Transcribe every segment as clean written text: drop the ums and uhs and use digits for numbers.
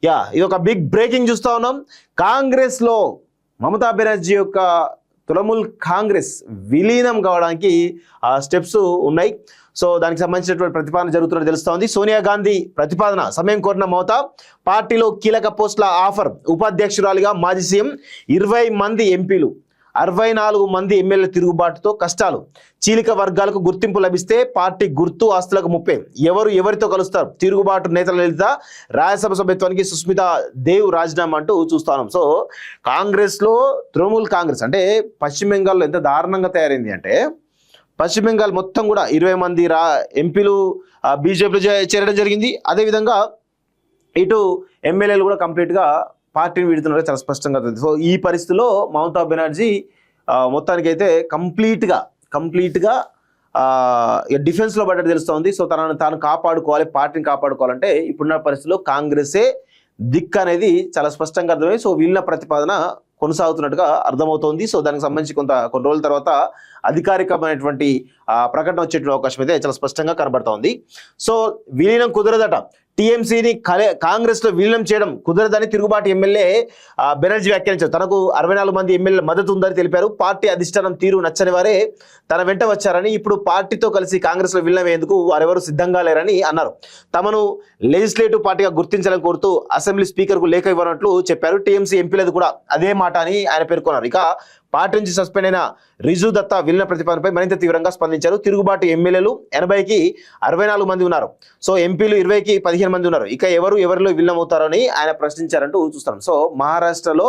ఇది ఒక big breaking చూస్తా ఉన్నాం. కాంగ్రెస్ లో మమతా బెనర్జీ యొక్క తృణమూల్ కాంగ్రెస్ విలీనం కావడానికి స్టెప్స్ ఉన్నాయి. సో దానికి సంబంధించినటువంటి ప్రతిపాదన జరుగుతున్నట్టు తెలుస్తా ఉంది. సోనియా గాంధీ ప్రతిపాదన సమయం కోరిన మమతా పార్టీలో కీలక పోస్టుల ఆఫర్. ఉపాధ్యక్షురాలిగా మాజీ సీఎం, 20 మంది ఎంపీలు, 64 మంది ఎమ్మెల్యే తిరుగుబాటుతో కష్టాలు. చీలిక వర్గాలకు గుర్తింపు లభిస్తే పార్టీ గుర్తు ఆస్తులకు ముప్పే. ఎవరితో కలుస్తారు? తిరుగుబాటు నేతల లలిత రాజ్యసభ సభ్యత్వానికి సుస్మితా దేవ్ రాజీనామా అంటూ చూస్తాం. సో కాంగ్రెస్ లో తృణమూల్ కాంగ్రెస్ అంటే పశ్చిమ బెంగాల్లో ఎంత దారుణంగా తయారైంది అంటే, పశ్చిమ బెంగాల్ మొత్తం కూడా 20 మంది ఎంపీలు బీజేపీలో చేరడం జరిగింది. అదేవిధంగా ఇటు ఎమ్మెల్యేలు కూడా కంప్లీట్గా పార్టీని వీడుతున్నారు, చాలా స్పష్టంగా ఉంది. సో ఈ పరిస్థితిలో మమతా బెనర్జీ మొత్తానికైతే కంప్లీట్గా డిఫెన్స్లో పడ్డట్టు తెలుస్తోంది. సో తాను కాపాడుకోవాలి, పార్టీని కాపాడుకోవాలంటే ఇప్పుడున్న పరిస్థితిలో కాంగ్రెసే దిక్కు అనేది చాలా స్పష్టంగా అర్థమై సో వీళ్ళ ప్రతిపాదన కొనసాగుతున్నట్టుగా అర్థమవుతోంది. సో దానికి సంబంధించి కొన్ని రోజుల తర్వాత అధికారికమైనటువంటి ప్రకటన వచ్చేటువంటి అవకాశం అయితే చాలా స్పష్టంగా కనబడుతోంది. సో విలీనం కుదరదట. టీఎంసీని కాంగ్రెస్ లో విలీనం చేయడం కుదరదని తిరుగుబాటు ఎమ్మెల్యే బెనర్జీ వ్యాఖ్యానించారు. తనకు 64 మంది ఎమ్మెల్యేల మద్దతు ఉందని తెలిపారు. పార్టీ అధిష్టానం తీరు నచ్చని వారే తన వెంట వచ్చారని, ఇప్పుడు పార్టీతో కలిసి కాంగ్రెస్ లో విలీనం అయ్యేందుకు వారెవరూ సిద్ధంగా లేరని అన్నారు. తమను లెజిస్లేటివ్ పార్టీగా గుర్తించాలని కోరుతూ అసెంబ్లీ స్పీకర్ కు లేఖ ఇవ్వనట్లు చెప్పారు. టీఎంసీ ఎంపీలది కూడా అదే మాట అని ఆయన పేర్కొన్నారు. ఇక పార్టీ నుంచి సస్పెండ్ అయిన రిజు దత్తా విలీన ప్రతిపాదనపై మరింత తీవ్రంగా స్పందించారు. తిరుగుబాటు ఎమ్మెల్యేలు 80కి 64 మంది ఉన్నారు. సో ఎంపీలు 20కి 15 మంది ఉన్నారు. ఇక ఎవరిలో విలీనం అవుతారని ఆయన ప్రశ్నించారంటూ చూస్తాం. సో మహారాష్ట్రలో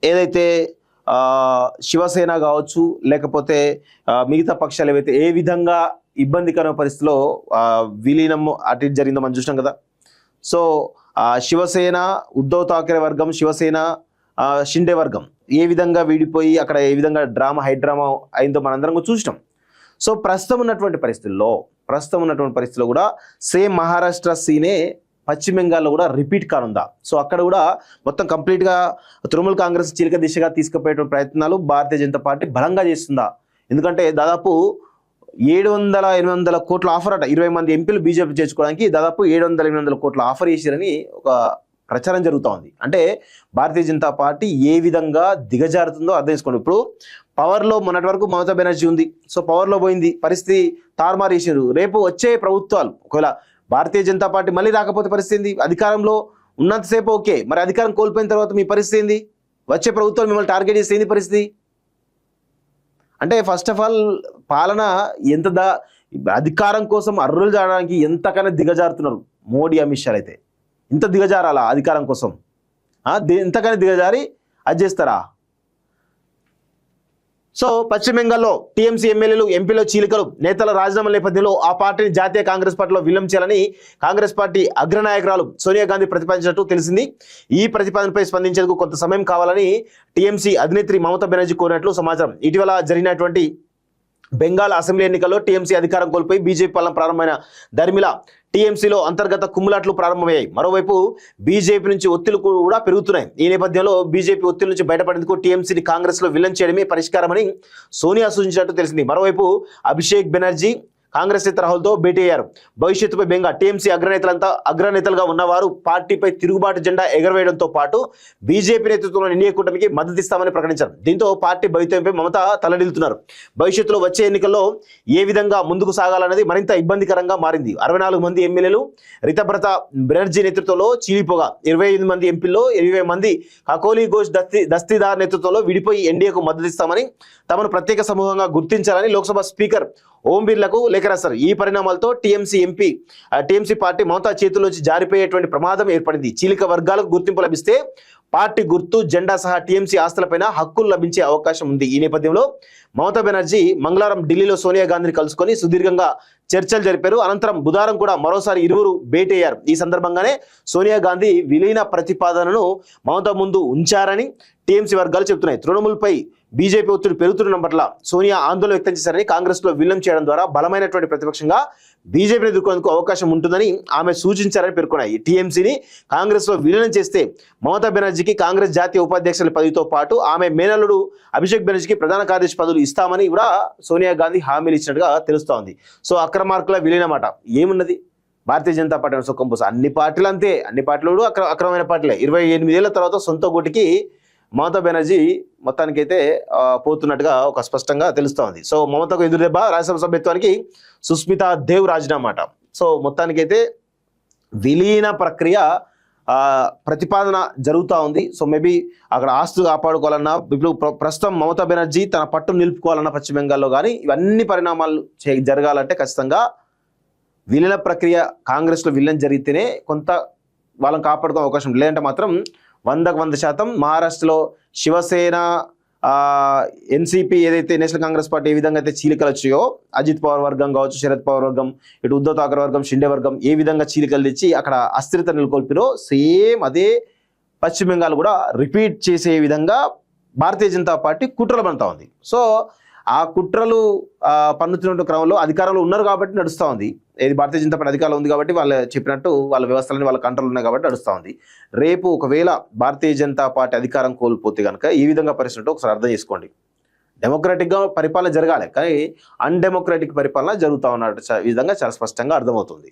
ఏదైతే శివసేన కావచ్చు, లేకపోతే మిగతా పక్షాలు ఏవైతే ఏ విధంగా ఇబ్బందికర పరిస్థితిలో విలీనం అటు జరిగిందో మనం చూసినాం కదా. సో శివసేన, ఉద్ధవ్ ఠాక్రే వర్గం, శివసేన షిండే వర్గం ఏ విధంగా వీడిపోయి అక్కడ ఏ విధంగా హైడ్రామా అయిందో మనందరం చూసినాం. సో ప్రస్తుతం ఉన్నటువంటి పరిస్థితిలో కూడా సేమ్ మహారాష్ట్ర సీనే పశ్చిమ బెంగాల్లో కూడా రిపీట్ కానుందా? సో అక్కడ కూడా మొత్తం కంప్లీట్గా తృణమూల్ కాంగ్రెస్ చీలిక దిశగా తీసుకుపోయేటువంటి ప్రయత్నాలు భారతీయ జనతా పార్టీ బలంగా చేస్తుందా? ఎందుకంటే దాదాపు 700-800 కోట్ల ఆఫర్ అట. 20 మంది ఎంపీలు బీజేపీ చేర్చుకోవడానికి దాదాపు 700-800 కోట్ల ఆఫర్ చేశారని ఒక ప్రచారం జరుగుతూ ఉంది. అంటే భారతీయ జనతా పార్టీ ఏ విధంగా దిగజారుతుందో అర్థం చేసుకోండి. ఇప్పుడు పవర్లో మొన్నటి వరకు మమతా బెనర్జీ ఉంది. సో పవర్లో పోయింది, పరిస్థితి తారుమారు చేసారు. రేపు వచ్చే ప్రభుత్వాలు ఒకవేళ భారతీయ జనతా పార్టీ మళ్ళీ రాకపోతే పరిస్థితి ఏంది? అధికారంలో ఉన్నంతసేపు ఓకే, మరి అధికారం కోల్పోయిన తర్వాత మీ పరిస్థితి ఏంది? వచ్చే ప్రభుత్వాలు మిమ్మల్ని టార్గెట్ చేస్తే ఏంది పరిస్థితి? అంటే ఫస్ట్ ఆఫ్ ఆల్ పాలన అధికారం కోసం అర్రులు జాడడానికి ఎంతకైనా దిగజారుతున్నారు మోడీ, అమిత్ షా అయితే. ఇంత దిగజారాలా అధికారం కోసం? ఎంతకైనా దిగజారి అది చేస్తారా? సో పశ్చిమ బెంగాల్లో టీఎంసీ ఎమ్మెల్యేలు, ఎంపీలో చీలికలు, నేతల రాజీనామా నేపథ్యంలో ఆ పార్టీని జాతీయ కాంగ్రెస్ పార్టీలో విలీనం చేయాలని కాంగ్రెస్ పార్టీ అగ్రనాయకురాలు సోనియా గాంధీ ప్రతిపాదించినట్టు తెలిసింది. ఈ ప్రతిపాదనపై స్పందించేందుకు కొంత సమయం కావాలని టీఎంసీ అధినేత్రి మమతా బెనర్జీ కోరినట్లు సమాచారం. ఇటీవల జరిగినటువంటి బెంగాల్ అసెంబ్లీ ఎన్నికల్లో టీఎంసీ అధికారం కోల్పోయి బీజేపీ పాలన ప్రారంభమైన దరిమిలా టీఎంసీలో అంతర్గత కుమ్ములాట్లు ప్రారంభమయ్యాయి. మరోవైపు బీజేపీ నుంచి ఒత్తిళ్లు కూడా పెరుగుతున్నాయి. ఈ నేపథ్యంలో బీజేపీ ఒత్తిడి నుంచి బయటపడేందుకు టీఎంసీని కాంగ్రెస్ లో విలీనం చేయడమే పరిష్కారమని సోనియా సూచించినట్టు తెలిసింది. మరోవైపు అభిషేక్ బెనర్జీ కాంగ్రెస్ నేత రాహుల్తో భేటీ అయ్యారు. భవిష్యత్తుపై బెంగా టీఎంసీ అగ్రనేతలుగా ఉన్నవారు పార్టీపై తిరుగుబాటు జెండా ఎగరవేయడంతో పాటు బీజేపీ నేతృత్వంలోని ఎన్డీఏ కూటమికి మద్దతు ఇస్తామని ప్రకటించారు. దీంతో పార్టీ భవితవ్యంపై మమత తలడిల్లుతున్నారు. భవిష్యత్తులో వచ్చే ఎన్నికల్లో ఏ విధంగా ముందుకు సాగాలన్నది మరింత ఇబ్బందికరంగా మారింది. 64 మంది ఎమ్మెల్యేలు రితబ్రత బెనర్జీ నేతృత్వంలో చీలిపోగా 25 మంది ఎంపీల్లో 20 మంది కకోలి ఘోష్ దస్తీదార్ నేతృత్వంలో విడిపోయి ఎన్డీఏకు మద్దతు ఇస్తామని, తమను ప్రత్యేక సమూహంగా గుర్తించాలని లోక్సభ స్పీకర్ ఓం బిర్లకు లేఖ రాశారు. ఈ పరిణామాలతో టీఎంసీ పార్టీ మమతా చేతుల్లోంచి జారిపోయేటువంటి ప్రమాదం ఏర్పడింది. చీలిక వర్గాలకు గుర్తింపు లభిస్తే పార్టీ గుర్తు, జెండా సహా టీఎంసీ ఆస్తులపైన హక్కులు లభించే అవకాశం ఉంది. ఈ నేపథ్యంలో మమతా బెనర్జీ మంగళవారం ఢిల్లీలో సోనియా గాంధీని కలుసుకొని సుదీర్ఘంగా చర్చలు జరిపారు. అనంతరం బుధవారం కూడా మరోసారి ఇరువురు భేటీ అయ్యారు. ఈ సందర్భంగానే సోనియా గాంధీ విలీన ప్రతిపాదనను మమతా ముందు ఉంచారని టీఎంసీ వర్గాలు చెబుతున్నాయి. తృణమూల్పై బీజేపీ ఒత్తిడి పెరుగుతున్న పట్ల సోనియా ఆందోళన వ్యక్తం చేశారని, కాంగ్రెస్ లో విలీనం చేయడం ద్వారా బలమైనటువంటి ప్రతిపక్షంగా బీజేపీని ఎదుర్కొనేందుకు అవకాశం ఉంటుందని ఆమె సూచించారని పేర్కొన్నాయి. టీఎంసీని కాంగ్రెస్ లో విలీనం చేస్తే మమతా బెనర్జీకి కాంగ్రెస్ జాతీయ ఉపాధ్యక్షుల పదవితో పాటు ఆమె మేనల్లుడు అభిషేక్ బెనర్జీకి ప్రధాన కార్యదర్శి పదవులు ఇస్తామని కూడా సోనియా గాంధీ హామీలు ఇచ్చినట్టుగా తెలుస్తోంది. సో అక్రమార్కుల విలీనమాట ఏమున్నది? భారతీయ జనతా పార్టీ సుఖం పూస. అన్ని పార్టీలు అంతే, అన్ని పార్టీలు అక్రమమైన పార్టీలే. 28 ఏళ్ల తర్వాత సొంత గుటికి మమతా బెనర్జీ మొత్తానికైతే పోతున్నట్టుగా ఒక స్పష్టంగా తెలుస్తూ ఉంది. సో మమతకు ఎదురు దెబ్బ, రాజ్యసభ సభ్యత్వానికి సుస్మితా దేవ్ రాజీనామా అన్నమాట. సో మొత్తానికైతే విలీన ప్రక్రియ ప్రతిపాదన జరుగుతూ ఉంది. సో మేబీ అక్కడ ఆస్తులు కాపాడుకోవాలన్నా, ఇప్పుడు ప్రస్తుతం మమతా బెనర్జీ తన పట్టును నిలుపుకోవాలన్నా పశ్చిమ బెంగాల్లో, కానీ ఇవన్నీ పరిణామాలు జరగాలంటే ఖచ్చితంగా విలీన ప్రక్రియ కాంగ్రెస్లో విలీనం జరిగితేనే కొంత వాళ్ళని కాపాడుకునే అవకాశం. లేదంటే మాత్రం 100% మహారాష్ట్రలో శివసేన, ఎన్సీపీ ఏదైతే నేషనల్ కాంగ్రెస్ పార్టీ ఏ విధంగా అయితే చీలికలు వచ్చాయో, అజిత్ పవార్ వర్గం కావచ్చు, శరద్ పవార్ వర్గం, ఇటు ఉద్ధవ్ ఠాకరే వర్గం, షిండే వర్గం ఏ విధంగా చీలికలు తెచ్చి అక్కడ అస్థిరత నెలకొల్పినో సేమ్ అదే పశ్చిమ బెంగాల్ కూడా రిపీట్ చేసే విధంగా భారతీయ జనతా పార్టీ కుట్రలు పడుతూ ఉంది. సో ఆ కుట్రలు పన్నుతున్న క్రమంలో అధికారంలో ఉన్నారు కాబట్టి నడుస్తూ ఉంది. ఏది భారతీయ జనతా పార్టీ అధికారంలో ఉంది కాబట్టి వాళ్ళు చెప్పినట్టు వాళ్ళ వ్యవస్థలని వాళ్ళ కంట్రోల్ ఉన్నాయి కాబట్టి నడుస్తూ ఉంది. రేపు ఒకవేళ భారతీయ జనతా పార్టీ అధికారం కోల్పోతే కనుక ఏ విధంగా పరిస్థితి ఒకసారి అర్థం చేసుకోండి. డెమోక్రాటిక్గా పరిపాలన జరగాలి, కానీ అన్డెమోక్రాటిక్ పరిపాలన జరుగుతూ ఉన్న విధంగా చాలా స్పష్టంగా అర్థమవుతుంది.